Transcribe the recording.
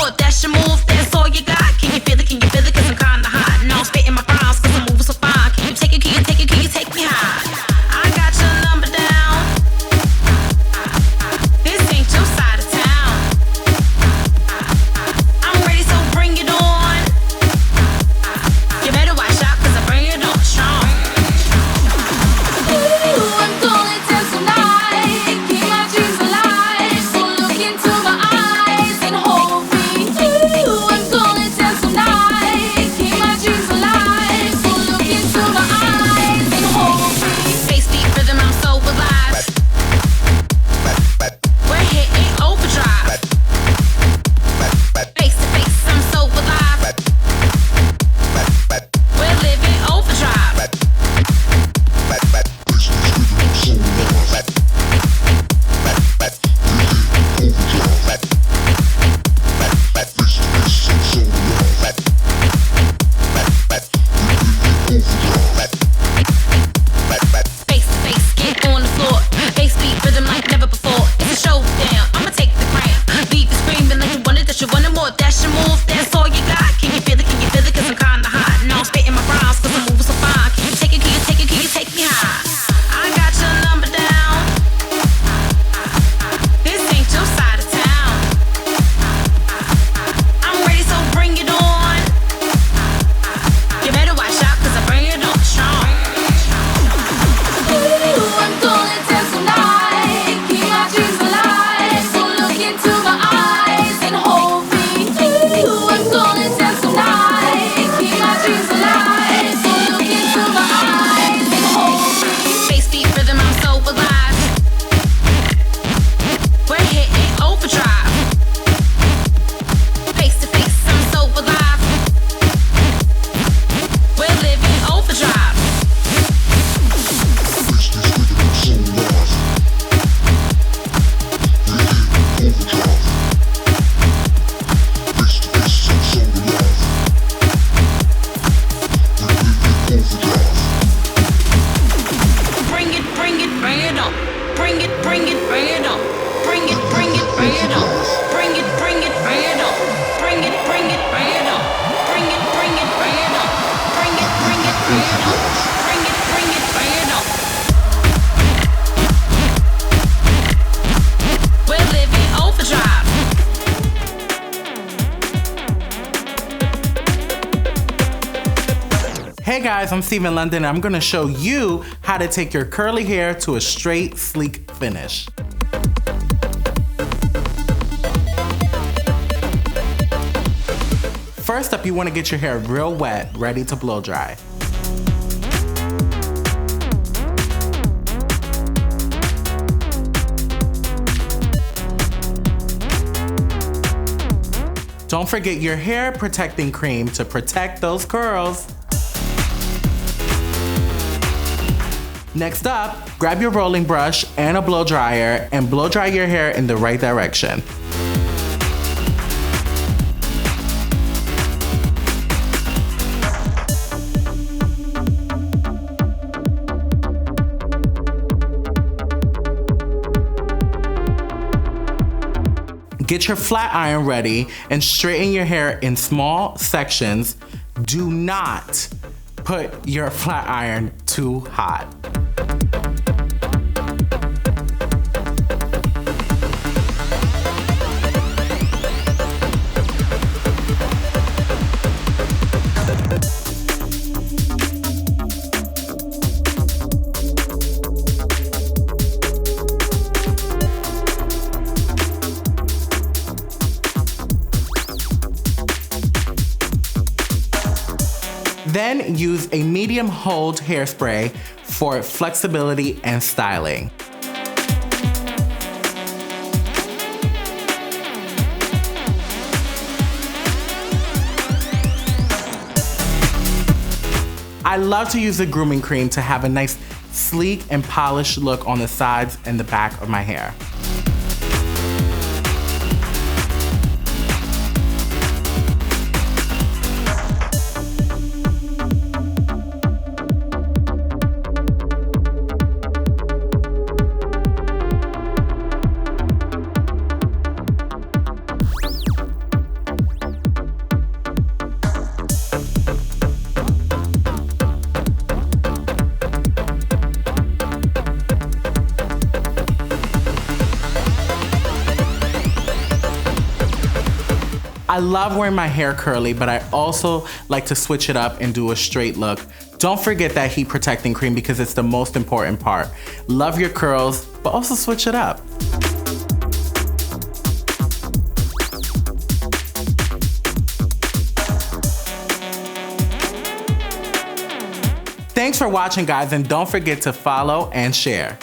more, that's your move, that's all you got. Can you feel it, can you feel it, cause I'm kinda hot. And I'm spitting my rhymes cause I'm moving so fine. Can you take it, can you take it, can you take me high? I got your number down. This ain't your side of town. I'm ready, so bring it on. You better watch out cause I bring it on strong. Ooh, I'm going to tonight. Keep my dreams alive. So look into my eyes and hold me. Ooh, I'm going to tonight. Keep my dreams alive. So look into my eyes and hold me. Face deep rhythm, I'm so alive. We're hitting overdrive. Face to face, I'm so alive. We're living overdrive. Face to face, get on the floor. Face beat rhythm like never before. It's a showdown, I'ma take the crown. Leave you screaming like you wanted, that you wanted more. That's your move, that's all you got. Can you feel it, can you feel it, cause I'm kinda hot. And I'm spitting my rhymes cause I'm moving so fine. Can you take it, can you take it, can you take me high? I got your number down. This ain't your side of town. I'm ready, so bring it on. You better watch out cause I bring it on strong. Ooh, I'm going to tonight. Keep my dreams alive. So look into my eyes and hold me. Ooh, I'm going to tonight. Keep my dreams alive. So look into my eyes and hold me. Face deep rhythm, I'm so alive. We're hitting overdrive. Face to face, I'm so alive. We're living overdrive. Bring it, bring it, bring it on. Bring it, bring it, bring it on. Bring it, bring it, bring it on. Bring it, bring it, bring it on. Bring it, bring it, bring it on. Bring it, bring it, bring it on. Bring it, bring it, bring it on. Bring it, bring it, bring it on. We're living overdrive. Hey guys, I'm Stephen London and I'm gonna show you how to take your curly hair to a straight, sleek finish. First up, you wanna get your hair real wet, ready to blow dry. Don't forget your hair protecting cream to protect those curls. Next up, grab your rolling brush and a blow dryer and blow dry your hair in the right direction. Get your flat iron ready and straighten your hair in small sections. Do not put your flat iron too hot. Then use a medium hold hairspray for flexibility and styling. I love to use the grooming cream to have a nice sleek and polished look on the sides and the back of my hair. I love wearing my hair curly, but I also like to switch it up and do a straight look. Don't forget that heat protecting cream because it's the most important part. Love your curls, but also switch it up. Thanks for watching, guys, and don't forget to follow and share.